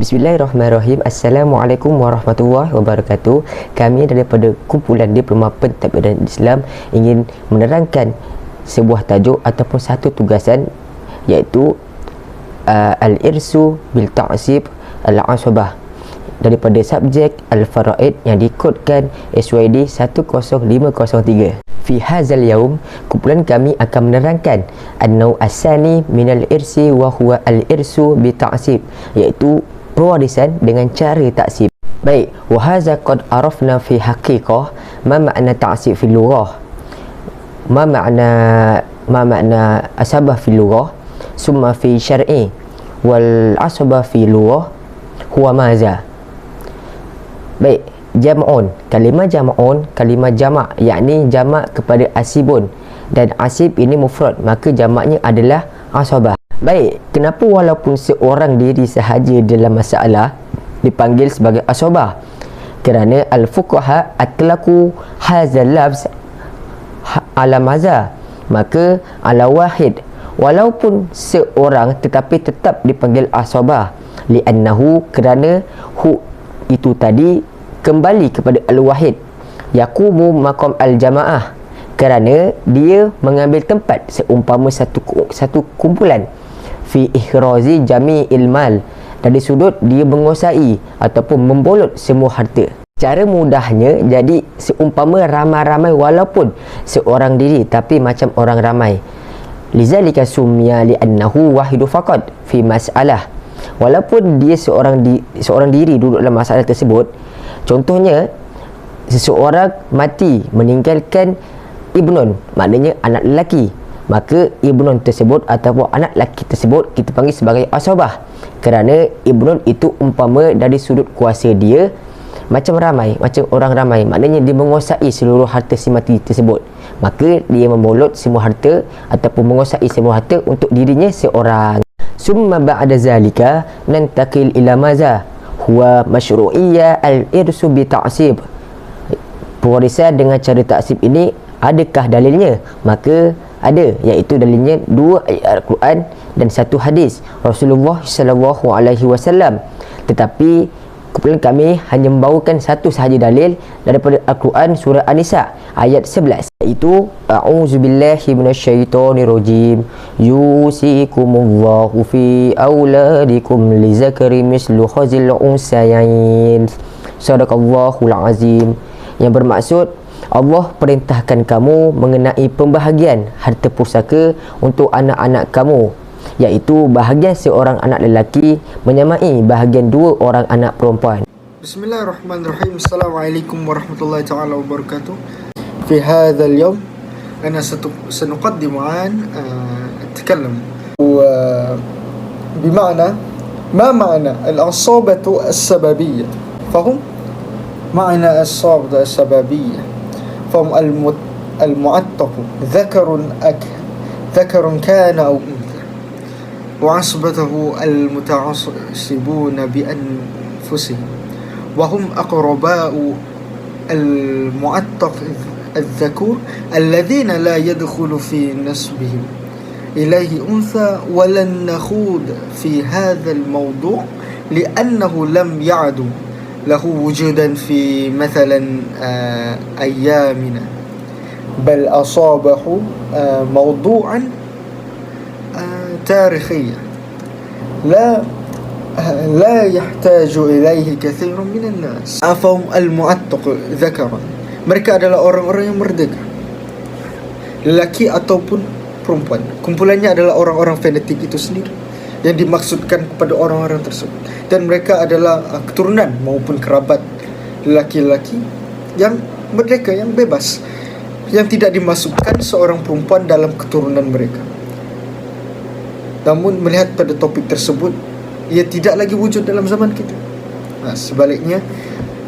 Bismillahirrahmanirrahim. Assalamualaikum warahmatullahi wabarakatuh. Kami daripada kumpulan Diploma Pentadbiran Islam ingin menerangkan sebuah tajuk ataupun satu tugasan, iaitu al-irsu bil ta'sib al-asabah daripada subjek al-faraid yang dikodkan SYD 10503. Fi hazal yaum, kumpulan kami akan menerangkan an-naw' as-sani minal irsi wa huwa al-irsu bi ta'sib, iaitu pewarisan dengan cara taksib. Baik, wa hadza qad arafna fi haqiqah ma ma'na ta'sib fi lughah, ma ma'na asabah fi lughah, summa fi syar'i wal asabah fi lughah huwa maza. Baik, jam'un, kalimah jam'un, kalimah jamak, yakni jamak kepada asibun, dan asib ini mufrad, maka jamaknya adalah asabah. Baik, kenapa walaupun seorang diri sahaja dalam masalah dipanggil sebagai asabah? Kerana al-fuqaha atlaqu hadzal lafz ala maza, maka ala wahid, walaupun seorang tetapi tetap dipanggil asabah, li'annahu, kerana hu itu tadi kembali kepada al-wahid, yaqumu maqam al-jamaah, kerana dia mengambil tempat seumpama satu kumpulan, fi ihrazi jami'il mal, dari sudut dia menguasai ataupun membolot semua harta. Cara mudahnya, jadi seumpama ramai-ramai walaupun seorang diri tapi macam orang ramai. Lizalika sumya li'annahu wahidu faqat fi mas'alah, walaupun dia seorang diri duduk dalam masalah tersebut. Contohnya, seseorang mati meninggalkan ibnun, maknanya anak lelaki, maka ibnun tersebut ataupun anak lelaki tersebut kita panggil sebagai asabah, kerana ibnun itu umpama dari sudut kuasa dia macam ramai, macam orang ramai, maknanya dia menguasai seluruh harta si mati tersebut, maka dia membolot semua harta ataupun menguasai semua harta untuk dirinya seorang. Summa ba'da zalika nantakil ila maza huwa masyru'iyya al-irsu bi ta'sib. Pewarisan dengan cara taksib ini adakah dalilnya? Maka ada, iaitu dalilnya 2 ayat Al-Quran dan 1 hadis Rasulullah sallallahu alaihi wasallam. Tetapi kumpulan kami hanya membawakan satu sahaja dalil daripada Al-Quran surah An-Nisa ayat 11, iaitu a'udzubillahi minasyaitonirrajim, yusikumullahu fi auladikum lizakari mislu khazil unsayain, sadaqallahul azim, yang bermaksud Allah perintahkan kamu mengenai pembahagian harta pusaka untuk anak-anak kamu, iaitu bahagian seorang anak lelaki menyamai bahagian 2 orang anak perempuan. Bismillahirrahmanirrahim. Assalamualaikum warahmatullahi taala wabarakatuh. Fi hadzal yawm ana سنقدم عن أتكلم بمعنى ما معنى العصابة السببية. فهم معنى العصابة السببية فهم المعتق ذكر كان أو أنثى، وعصبته المتعصبون بأنفسهم، وهم أقرباء المعتق الذكور الذين لا يدخل في نسبهم إليه أنثى. ولن نخوض في هذا الموضوع لأنه لم يعد له وجودا في مثلا أيامنا، بل أصابه موضوعا تاريخيا لا يحتاج إليه كثير من الناس. فهم المعتق ذكرا، mereka adalah orang-orang yang merdeka, lelaki ataupun perempuan. Kumpulannya adalah orang-orang fanatik itu sendiri yang dimaksudkan kepada orang-orang tersebut, dan mereka adalah keturunan maupun kerabat lelaki-lelaki yang merdeka, yang bebas, yang tidak dimasukkan seorang perempuan dalam keturunan mereka. Namun melihat pada topik tersebut, ia tidak lagi wujud dalam zaman kita. Sebaliknya,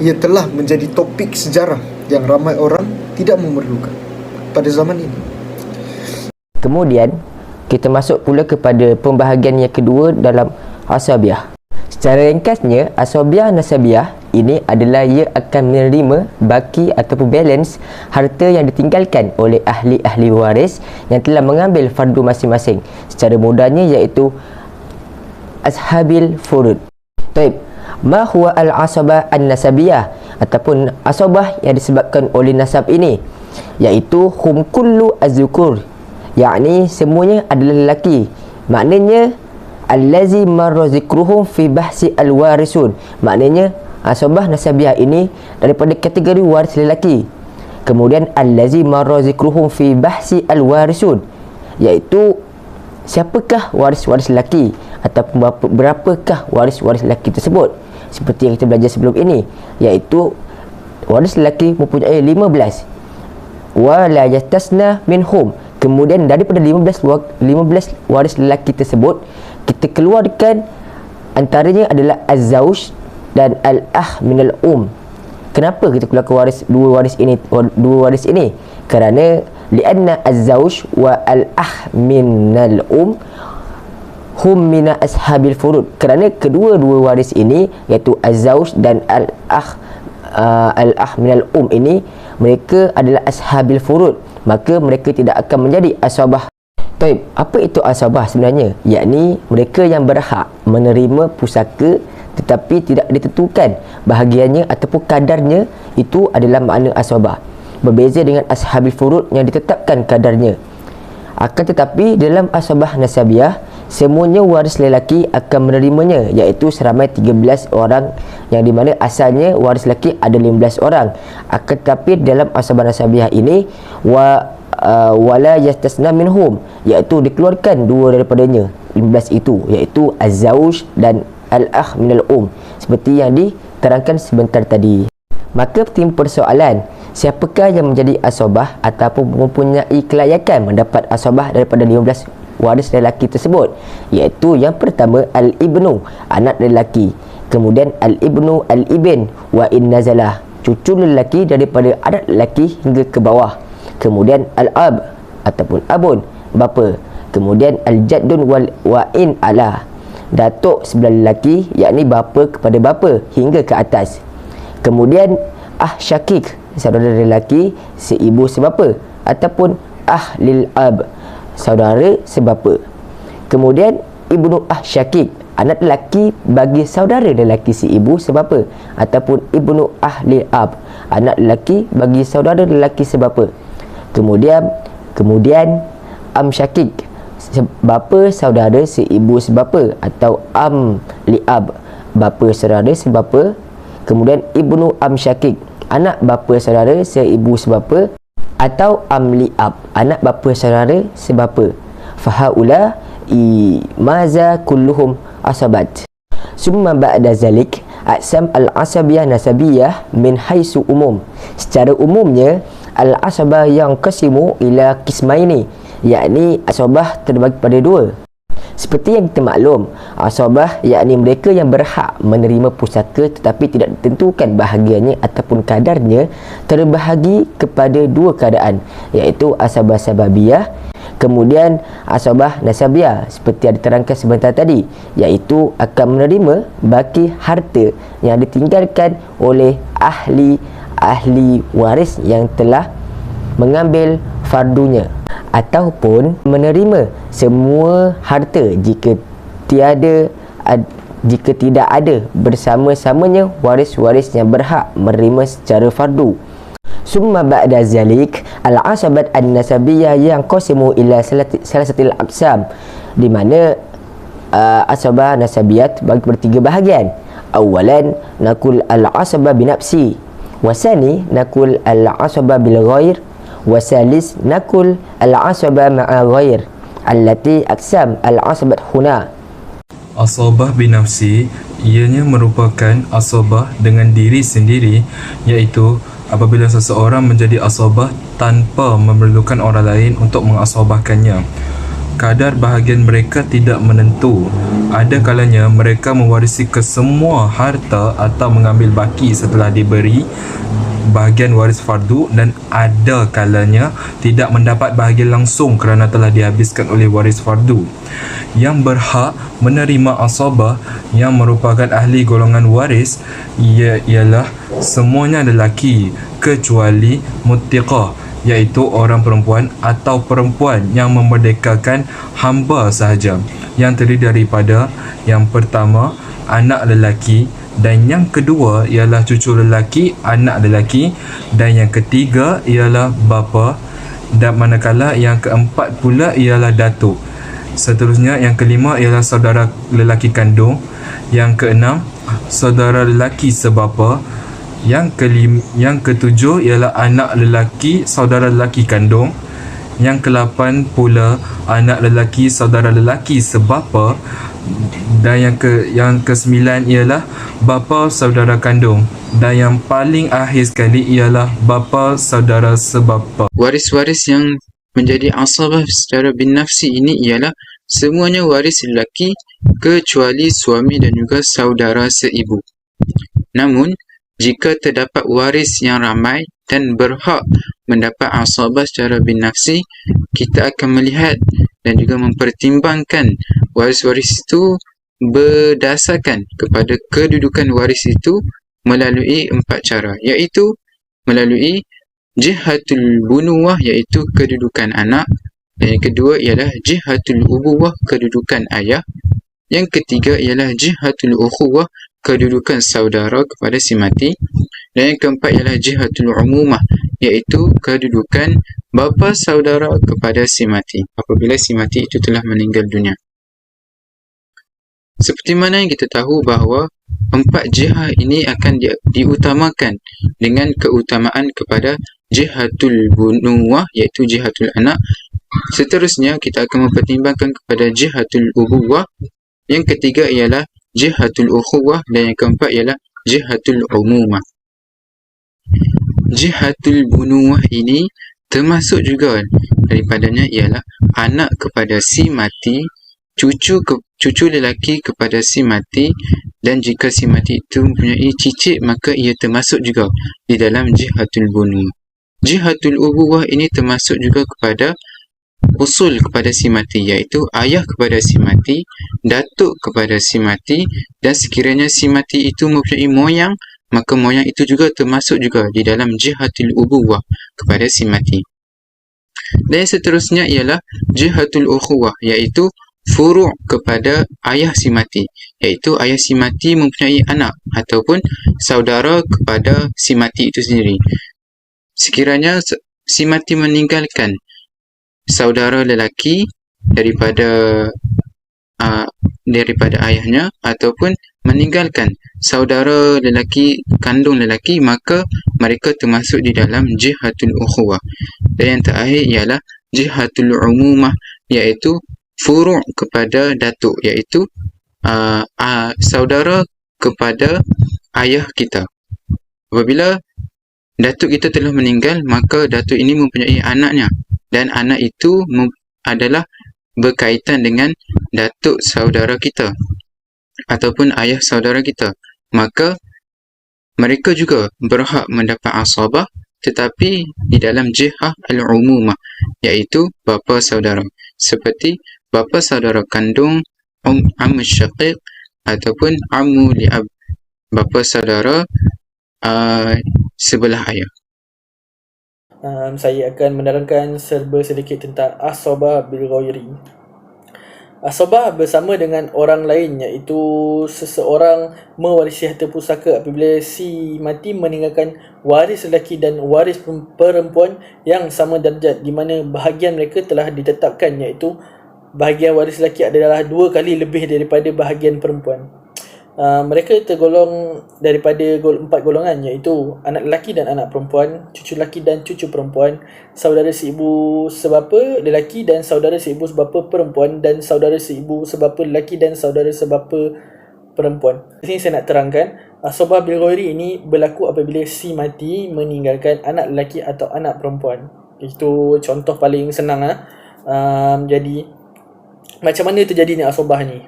ia telah menjadi topik sejarah yang ramai orang tidak memerlukan pada zaman ini. Kemudian kita masuk pula kepada pembahagian yang kedua dalam asabiah. Secara ringkasnya, asabiah nasabiah ini adalah ia akan menerima baki ataupun balance harta yang ditinggalkan oleh ahli-ahli waris yang telah mengambil fardu masing-masing. Secara mudahnya iaitu ashabil furud. Taib. Ma huwa al-asabah an-nasabiyah, ataupun asabah yang disebabkan oleh nasab ini, iaitu hum kullu az-zukur, yakni semuanya adalah lelaki. Maknanya allazi marra zikruhum fi bahsi al-warisun, maknanya asabah nasabiyah ini daripada kategori waris lelaki. Kemudian allazi marra zikruhum fi bahsi al-warisun, iaitu siapakah waris-waris lelaki ataupun berapakah waris-waris lelaki tersebut, seperti yang kita belajar sebelum ini, iaitu waris lelaki mempunyai 15, wa la yastasna minhum. Kemudian daripada 15 waris lelaki tersebut, kita keluarkan antaranya adalah az-zauj dan al-akh minal Kenapa kita keluarkan dua waris ini? Kerana lianna az-zauj wa al-akh minal hum mina ashabil furud. Kerana kedua-dua waris ini, iaitu az-zauj dan al-akh minal ini, mereka adalah ashabil furud, maka mereka tidak akan menjadi asabah. Taib, apa itu asabah sebenarnya? Yakni mereka yang berhak menerima pusaka tetapi tidak ditentukan bahagiannya ataupun kadarnya, itu adalah makna asabah. Berbeza dengan ashabil furud yang ditetapkan kadarnya. Akan tetapi dalam asabah nasabiyah, semuanya waris lelaki akan menerimanya, iaitu seramai 13 orang, yang di mana asalnya waris lelaki ada 15 orang. Akan tetapi dalam asabah nasabiyah ini wala yastasna minhum, iaitu dikeluarkan dua daripadanya 15 itu, iaitu az-zauj dan al-akh minal seperti yang diterangkan sebentar tadi. Maka timbul persoalan, siapakah yang menjadi asabah ataupun mempunyai kelayakan mendapat asabah daripada 15 waris lelaki tersebut? Iaitu yang pertama al-ibnu, anak lelaki. Kemudian al-ibnu al-ibn wa in nazalah, cucu lelaki daripada anak lelaki hingga ke bawah. Kemudian al-ab ataupun abun, bapa. Kemudian al-jaddun wa in ala, datuk sebelah lelaki, yakni bapa kepada bapa hingga ke atas. Kemudian syakik, saudara lelaki seibu sebapa, ataupun lil ab, saudara sebapa. Kemudian ibnu syakik, anak lelaki bagi saudara lelaki seibu sebapa, ataupun ibnu lil ab, anak lelaki bagi saudara lelaki sebapa. Kemudian syakik, bapa saudara seibu sebapa, atau liab, bapa saudara sebapa. Kemudian ibnu syakik, anak bapa saudara seibu sebapa, atau liab, anak bapa saudara sebapa. Fahaula maza kulluhum asabat. Summa ba'da zalik aqsam al-asabiyah nasabiyah min haisu umum. Secara umumnya al-asabah yang qasimu ila qismaini, yakni asabah terbagi pada dua. Seperti yang kita maklum, asabah yakni mereka yang berhak menerima pusaka tetapi tidak ditentukan bahagiannya ataupun kadarnya, terbahagi kepada dua keadaan, iaitu asabah sababiyah, kemudian asabah nasabiyah, seperti yang diterangkan sebentar tadi, iaitu akan menerima baki harta yang ditinggalkan oleh ahli waris yang telah mengambil fardunya, ataupun menerima semua harta jika tidak ada bersama-samanya waris-waris yang berhak menerima secara fardu. Summa ba'da zalik al-asabat an-nasabiyah yang qasimu ila salasatil aqsam, di mana asabah nasabiyat bagi bertiga bahagian. Awalan nakul al-asabah binafsi, wasani nakul al-asabah bil ghair, wasalis nakul al-asabah ma'a ghair, allati aqsam al-asabat huna. Asabah binafsi ianya merupakan asabah dengan diri sendiri, iaitu apabila seseorang menjadi asabah tanpa memerlukan orang lain untuk mengasabahkannya. Kadar bahagian mereka tidak menentu. Ada kalanya mereka mewarisi kesemua harta atau mengambil baki setelah diberi bahagian waris fardu, dan ada kalanya tidak mendapat bahagian langsung kerana telah dihabiskan oleh waris fardu. Yang berhak menerima asabah yang merupakan ahli golongan waris ialah semuanya lelaki kecuali muttiqah, iaitu orang perempuan atau perempuan yang memerdekakan hamba sahaja, yang terdiri daripada yang pertama anak lelaki, dan yang kedua ialah cucu lelaki, anak lelaki, dan yang ketiga ialah bapa, dan manakala yang keempat pula ialah datuk. Seterusnya yang kelima ialah saudara lelaki kandung, yang keenam saudara lelaki sebapa, yang ketujuh ialah anak lelaki saudara lelaki kandung, yang ke-8 pula anak lelaki saudara lelaki sebapa, dan yang ke-9 ialah bapa saudara kandung, dan yang paling akhir sekali ialah bapa saudara sebapa. Waris-waris yang menjadi asabah secara bin nafsi ini ialah semuanya waris lelaki kecuali suami dan juga saudara seibu. Namun, jika terdapat waris yang ramai dan berhak mendapat asabah secara bin nafsi, kita akan melihat dan juga mempertimbangkan waris-waris itu berdasarkan kepada kedudukan waris itu melalui 4 cara, iaitu melalui jihatul bunuwah, iaitu kedudukan anak, dan yang kedua ialah jihatul ubuwah, kedudukan ayah, yang ketiga ialah jihatul ukhuwah, kedudukan saudara kepada si mati, dan yang keempat ialah jihatul umumah, iaitu kedudukan bapa saudara kepada si mati apabila si mati itu telah meninggal dunia. Seperti mana yang kita tahu bahawa 4 jihah ini akan diutamakan dengan keutamaan kepada jihatul bunuwah, iaitu jihatul anak. Seterusnya kita akan mempertimbangkan kepada jihatul ubuwah, yang ketiga ialah jihatul ukhuwah, dan yang keempat ialah jihatul umumah. Jihatul bunuwah ini termasuk juga daripadanya ialah anak kepada si mati, cucu lelaki kepada si mati, dan jika si mati itu mempunyai cicit maka ia termasuk juga di dalam jihatul bunuwah. Jihatul ubuwah ini termasuk juga kepada usul kepada si mati, iaitu ayah kepada si mati, datuk kepada si mati, dan sekiranya si mati itu mempunyai moyang, maka moyang itu juga termasuk juga di dalam jihatul ubuwah kepada si mati. Dan seterusnya ialah jihatul ukhuwah, iaitu furu' kepada ayah si mati, iaitu ayah si mati mempunyai anak ataupun saudara kepada si mati itu sendiri. Sekiranya si mati meninggalkan saudara lelaki daripada ayahnya, ataupun meninggalkan saudara lelaki kandung lelaki, maka mereka termasuk di dalam jihatul ukhuwah. Dan yang terakhir ialah jihatul umumah, iaitu furu' kepada datuk, iaitu saudara kepada ayah kita. Apabila datuk kita telah meninggal, maka datuk ini mempunyai anaknya, dan anak itu adalah berkaitan dengan datuk saudara kita ataupun ayah saudara kita, maka mereka juga berhak mendapat asabah, tetapi di dalam jihah al-umumah, iaitu bapa saudara, seperti bapa saudara kandung, ammu syaqiq, ataupun ammu li'ab, bapa saudara sebelah ayah. Saya akan menerangkan serba sedikit tentang asabah bil ghairi. Asabah bersama dengan orang lain, iaitu seseorang mewarisi harta pusaka apabila si mati meninggalkan waris lelaki dan waris perempuan yang sama darjat, di mana bahagian mereka telah ditetapkan, iaitu bahagian waris lelaki adalah 2 kali lebih daripada bahagian perempuan. Mereka tergolong daripada 4 golongan, iaitu anak lelaki dan anak perempuan, cucu lelaki dan cucu perempuan, saudara seibu sebapa lelaki dan saudara seibu sebapa perempuan, dan saudara seibu sebapa lelaki dan saudara sebapa perempuan. Di sini saya nak terangkan, asabah bil ghairi ini berlaku apabila si mati meninggalkan anak lelaki atau anak perempuan. Itu contoh paling senang. Jadi macam mana terjadinya asabah ni?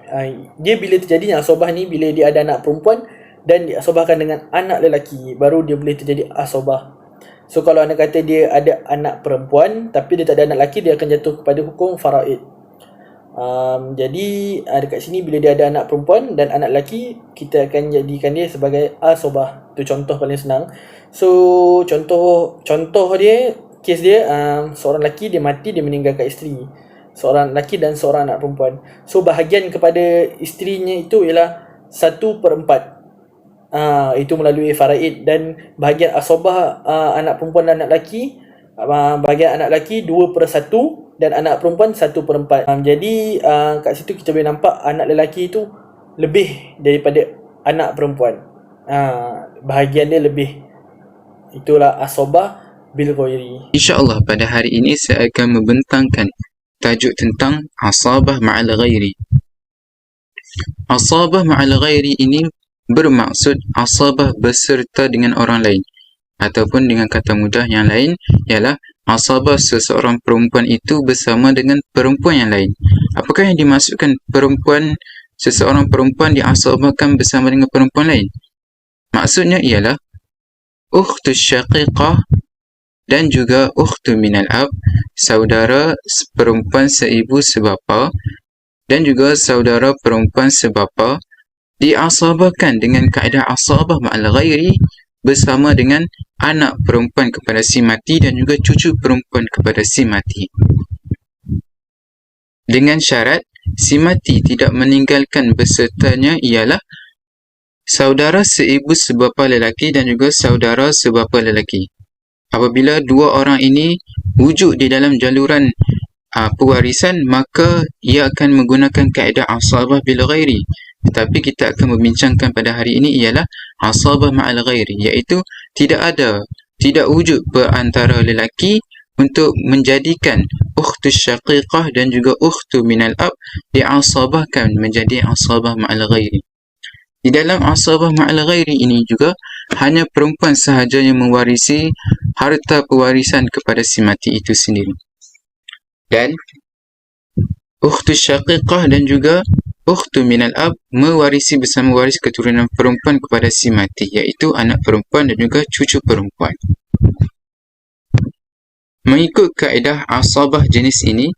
Dia bila terjadinya asabah ni, bila dia ada anak perempuan dan diasabahkan dengan anak lelaki, baru dia boleh terjadi asabah. So kalau anda kata dia ada anak perempuan tapi dia tak ada anak lelaki, dia akan jatuh kepada hukum faraid. Jadi dekat sini bila dia ada anak perempuan dan anak lelaki, kita akan jadikan dia sebagai asabah. Itu contoh paling senang. So contoh dia kes dia seorang lelaki dia mati, dia meninggalkan isteri, seorang lelaki dan seorang anak perempuan. So bahagian kepada isterinya itu ialah 1/4. Itu melalui faraid, dan bahagian asobah anak perempuan dan anak lelaki, bahagian anak lelaki 2/1 dan anak perempuan 1/4. Jadi kat situ kita boleh nampak anak lelaki itu lebih daripada anak perempuan. Bahagian dia lebih. Itulah asobah bil ghairi. InsyaAllah pada hari ini saya akan membentangkan tajuk tentang asabah ma'al ghairi. Asabah ma'al ghairi ini bermaksud asabah beserta dengan orang lain, ataupun dengan kata mudah yang lain ialah asabah seseorang perempuan itu bersama dengan perempuan yang lain. Apakah yang dimaksudkan seseorang perempuan diasabahkan bersama dengan perempuan lain? Maksudnya ialah ukhtus syaqiqah dan juga ukhtu minal ab, saudara perempuan seibu sebapa dan juga saudara perempuan sebapa, diasabahkan dengan kaedah asabah ma'al ghairi bersama dengan anak perempuan kepada si mati dan juga cucu perempuan kepada si mati, dengan syarat si mati tidak meninggalkan besertanya ialah saudara seibu sebapa lelaki dan juga saudara sebapa lelaki. Apabila dua orang ini wujud di dalam jaluran pewarisan, maka ia akan menggunakan kaedah asabah bil ghairi. Tetapi kita akan membincangkan pada hari ini ialah asabah ma'al ghairi, iaitu tidak wujud perantara lelaki untuk menjadikan ukhtus syaqiqah dan juga ukhtu minal ab diasabahkan menjadi asabah ma'al ghairi. Di dalam asabah ma'al ghairi ini juga hanya perempuan sahaja yang mewarisi harta pewarisan kepada si mati itu sendiri. Dan ukhtu syaqiqah dan juga ukhtu minal ab mewarisi bersama waris keturunan perempuan kepada si mati, iaitu anak perempuan dan juga cucu perempuan. Mengikut kaedah asabah jenis ini,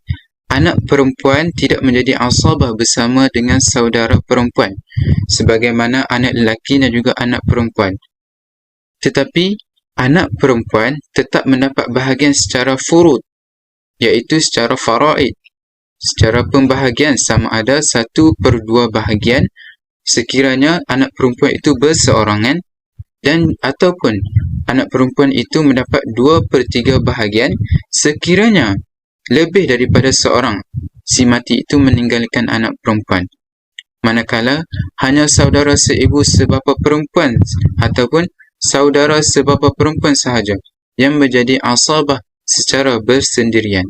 anak perempuan tidak menjadi asabah bersama dengan saudara perempuan sebagaimana anak lelaki dan juga anak perempuan. Tetapi anak perempuan tetap mendapat bahagian secara furud, iaitu secara faraid, secara pembahagian sama ada 1/2 bahagian sekiranya anak perempuan itu berseorangan, dan ataupun anak perempuan itu mendapat 2/3 bahagian sekiranya lebih daripada seorang si mati itu meninggalkan anak perempuan. Manakala hanya saudara seibu sebapa perempuan ataupun saudara sebapa perempuan sahaja yang menjadi asabah secara bersendirian.